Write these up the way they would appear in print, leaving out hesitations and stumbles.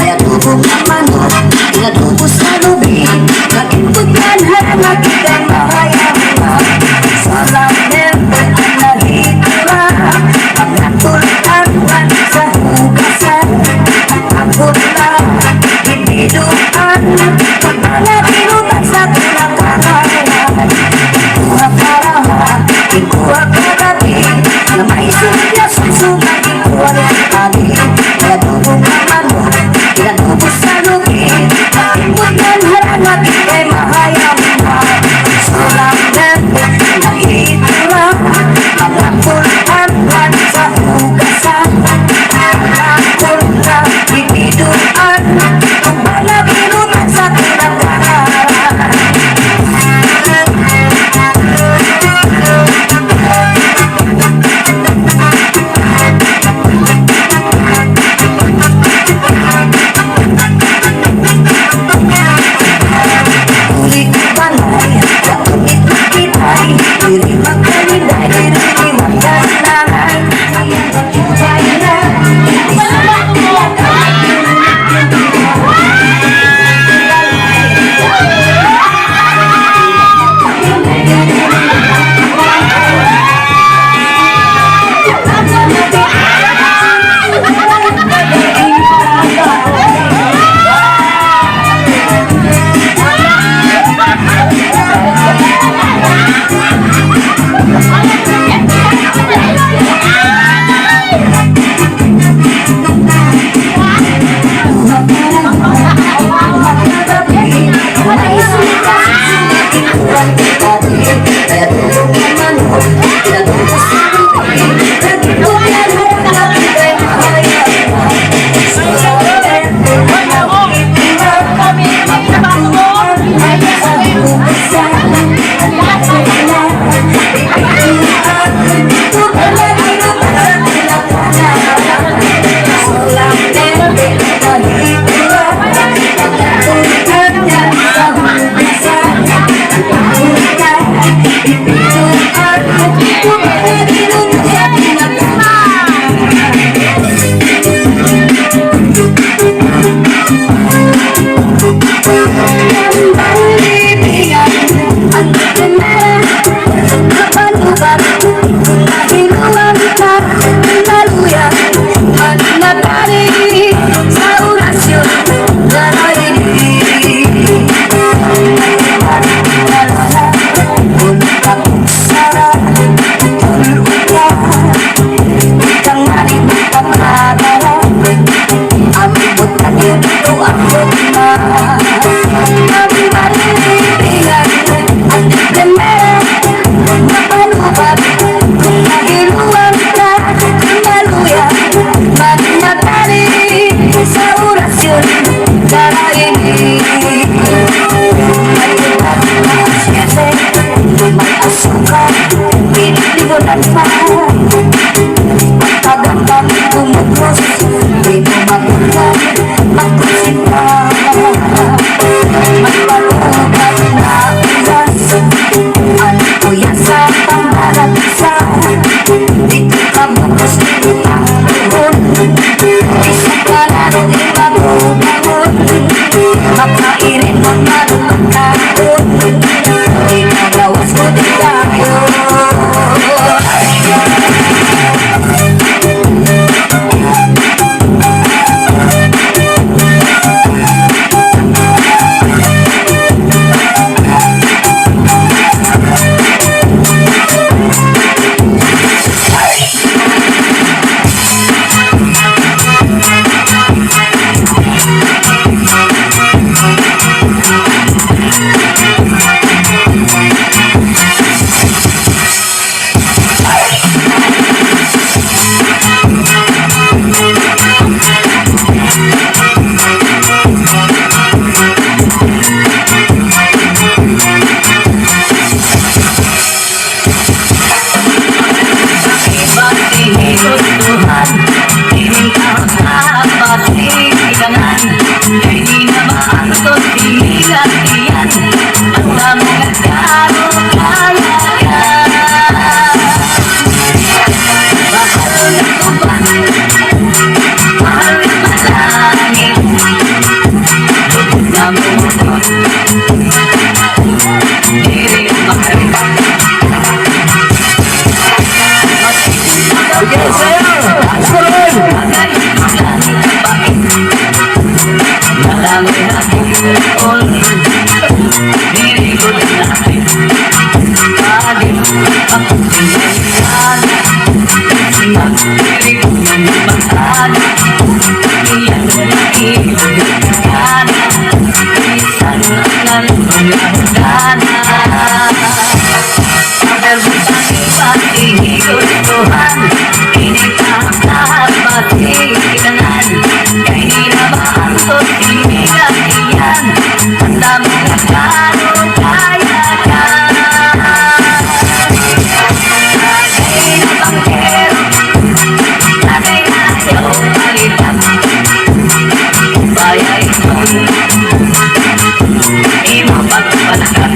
Kaya tubong ang manok, pinatubos na lubi, nag-input yan harang nakikang mahayama. Sa lamer at nahitira, ang natulatan sa hugasan. Ang putla, hindi doon, pagpalatinutan sa pinakarahan. Ikuha parahan, ikuha kagabi, na may sumya susugat, ikuha rin kagabi. Kaya tubong ang manok, pinatubos sa lubi, nag-input yan harang nakikang mahayama. magkano kaya ka. Mahal na ko ba? Mahal na malangit. Lubog na mo ba? Di rin makarita. Sige, sa'yo! Sunod! Marami na pinol, nirigod natin. Pagin ako sinayaan, nagpirigod ng magkana. Iyan na iligana, isan ang nangyahagana. Pagkagutan ipati gustuhan, inikakabati kailangan. Kaya naman ko tinigatiyan, ang dami na kano kaya ka. Lagay na bangkero, lagay na ayaw palitan. Bayay mo, di mo pagpalakan.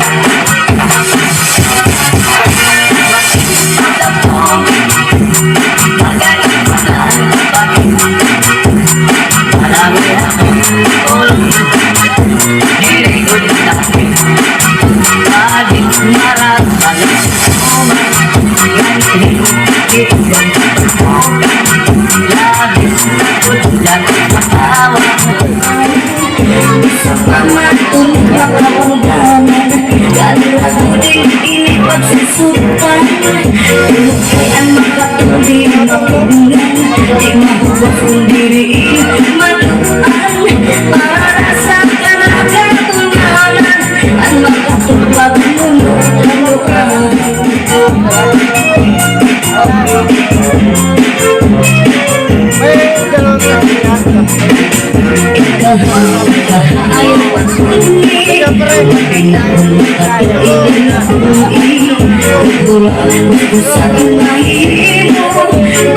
Marami akong tulong, nirigod natin. Pagit marasal, umay, ganhin, itigay, labis na tulad, matawa. Sa pamatulog akong ganan, galing ako din iniwag susukan. Tulog kay ang makatuloy ng makulingan, di mahuwag kong diriin, maluan. Para sa kanagatunanan, ang makatulog luluan. May galon na Ayaw at sulit, pinakulutan gusto sa mahimo,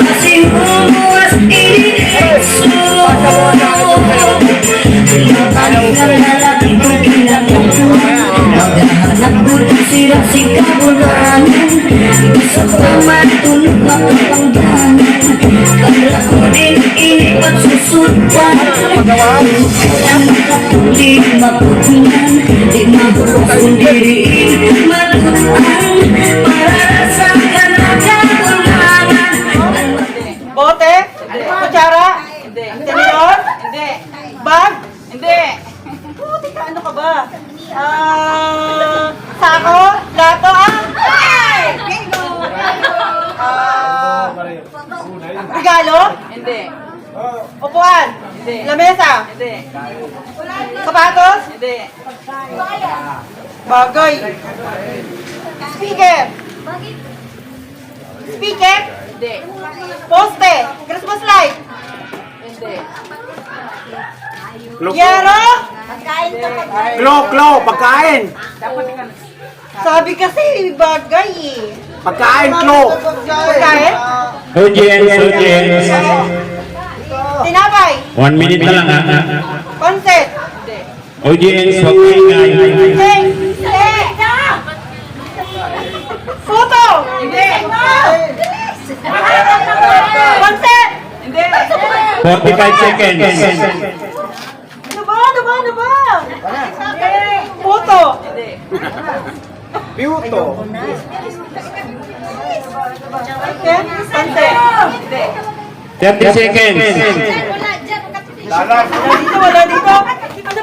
kasi humuwas iniso. Ang lalaki ko kailangan, maghahanap ko sila si kabulanan. Gusto ko matulog makapangganan, kaya ko din iniwag susutan. Ang makatuloy maputunan, di mabukas kong diriin, maluan. Para sa kanagatunanan. Bote? Kutsara? Hindi. Tenedor? Hindi. Bag? Hindi. Puti ka, ano ka ba? Sako? Lato? Regalo? Hindi. Upuan? Hindi. Lamesa? Hindi. Sapatos? Hindi. Bagay? Speaker? Speaker? Hindi. Poste? Christmas light? Hindi. Yero? Klo, pagkain! Sabi kasi bagay eh. Pagkain, klo! Pagkain? Audience. Tinapay? 1 minute na lang ha. Konset? Audience, huwag maingay. Hindi. Photo? Hindi. Konset? Hindi. 45 seconds. Ano ba? Photo? Hindi. Piuto! Konset? Hindi. 30 seconds. Wala dito.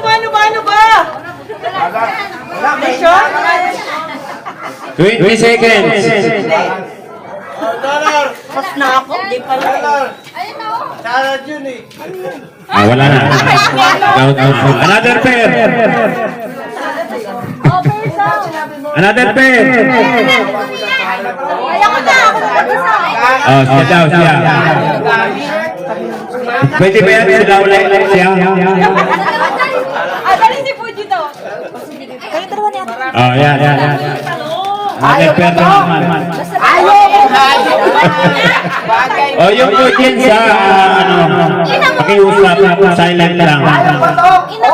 Ano ba? May shot? 20 seconds. Mas na ako, di pala. Wala na. Out. Another pair. Another pair. Siya. Pwede ba yan sila ulit siya? Dali si Fuji to. Kayo dalawa niya. Yan. Another pair naman. Yung audience sa pakiusap, silent lang.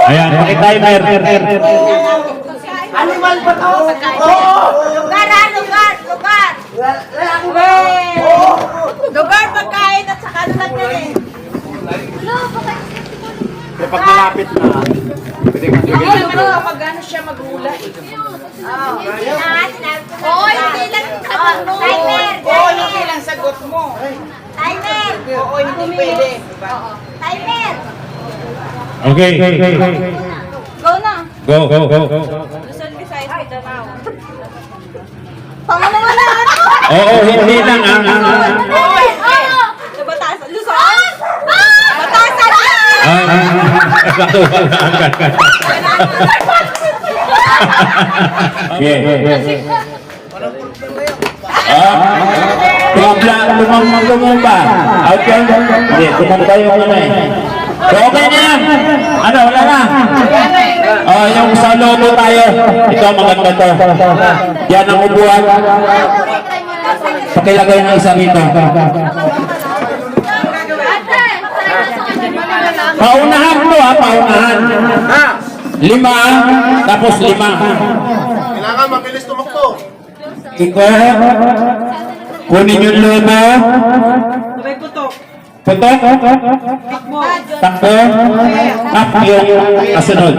Ayan, pakitimer. Animal ba to? Lugar ha, lugar, lugar. Lugar, pagkain at saka ano lang yan eh. Pag malapit na, pwede ka Alam mo kapag gano'n siya maghula eh. Oo, hindi lang timer. Oo, hindi lang sagot mo. Timer. Oo, hindi pwede. Timer. Okay. Go na. Go. Pangalawa na ano? Oo, hindi lang ang... Sa Batasan. Luzon? Batasan! Lumamba. Out yan. Hindi, tumang tayo muna eh. So, okay na yan. Ano, wala na. Yung sa logo tayo. Ito, maganda to. Yan ang upuan. Pakilagay ng isa rito. Paunahan to ha, paunahan. 5, tapos 5. Kailangan mabilis tumakbo. Iko, kunin yung logo. Sabay putok. Putok. Takbo. Up yung kasunod.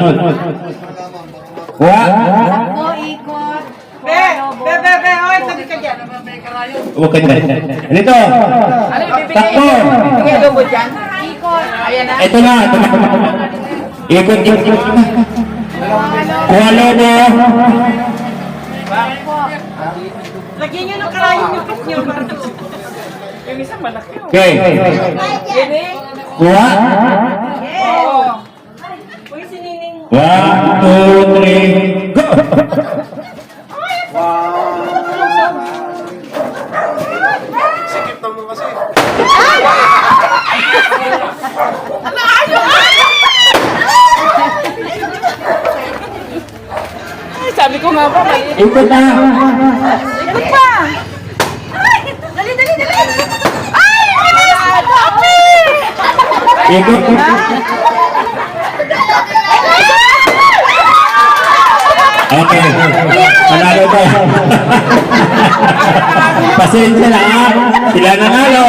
Kuha. Be, oy, tabi ka dyan. Huwag ka dyan. Dito. Takbo. Bigay lobo dyan. Ayan na. Ito na. Ikot. Kuha logo. Lagyan nyo ng karayong yung pit nyo. Yung isang malaki. Okay. Kuha. Oo. Uy, sinining. 1, 2, 3, go! Sikip naman kasi. Ay, sabi ko nga ba, mali. Ikot na. Ikot pa. Dali! Ay! Dami! Ikot. Okay. Panalo to. Pasensya na ha. Sila nanalo.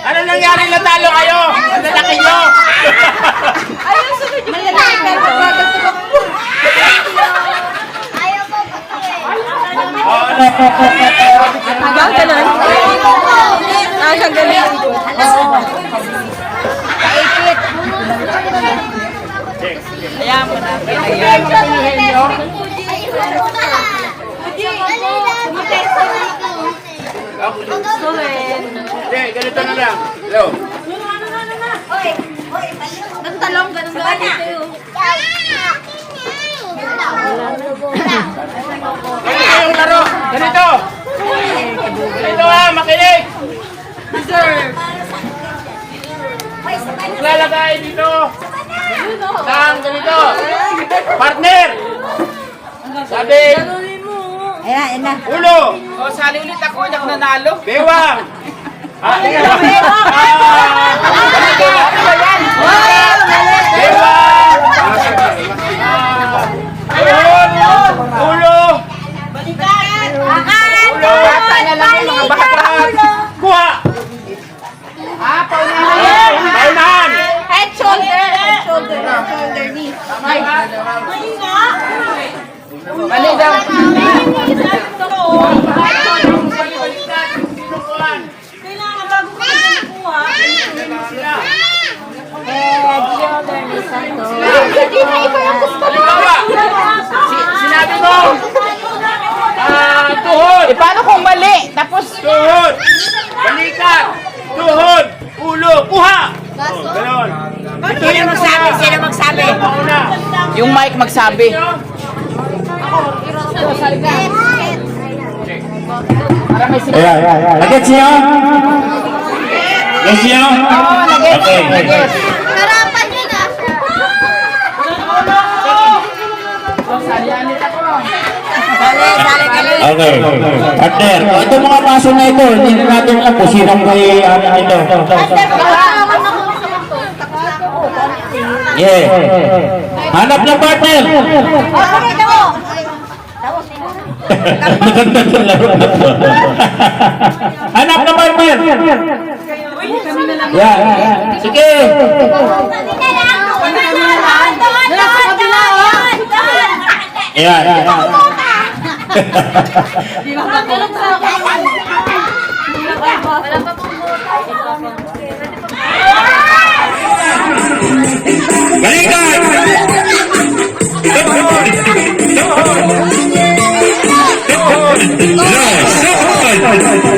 Ano nangyari na talo kayo? Ang lalaki nyo! Ayun, sunod yung malalaki pero bagal tumakbo. Ayaw mo Hanggang ganun. Hanggang ganun. Kaipit. Ayan mo na. Hindi, ganito na lang. Hello. Nagtalong, ganun dito. Ganito yung laro. Ganito. Ganito ha, makinig. Maglalagay dito. Ng ganito. Partner. Sabi. Ayan na. Ulo. O, sali ulit ako. Hindi ako nanalo. Bewang. Bewang. Ulo. Ulo. Bata na lang yung mga bata. Kuha. Paunahan. Head, shoulder, shoulder, knee. Mali daw. Kailangan bago ko kuha. Head, shoulder, knee, santo. Hindi na iba yung gusto mo. Sinabi mo. Tuhod. Paano kung mali? Tapos, Tuhod. Balikat. Tuhod. Ulo. Kuha. Ganon. sino magsabi? Pauna. Yung mic magsabi. Ayan. Nag-gets niyo? Gets niyo? Okay. Harapan yun ah. Okay. Partner, itong mga paso na ito, hindi na natin alam kung sinang may ano ito. Yeah. Hanap na partner. Maganda sa laro na to. Hanap na partner. Yan. Sige. Yan. Balikan! Tuhod!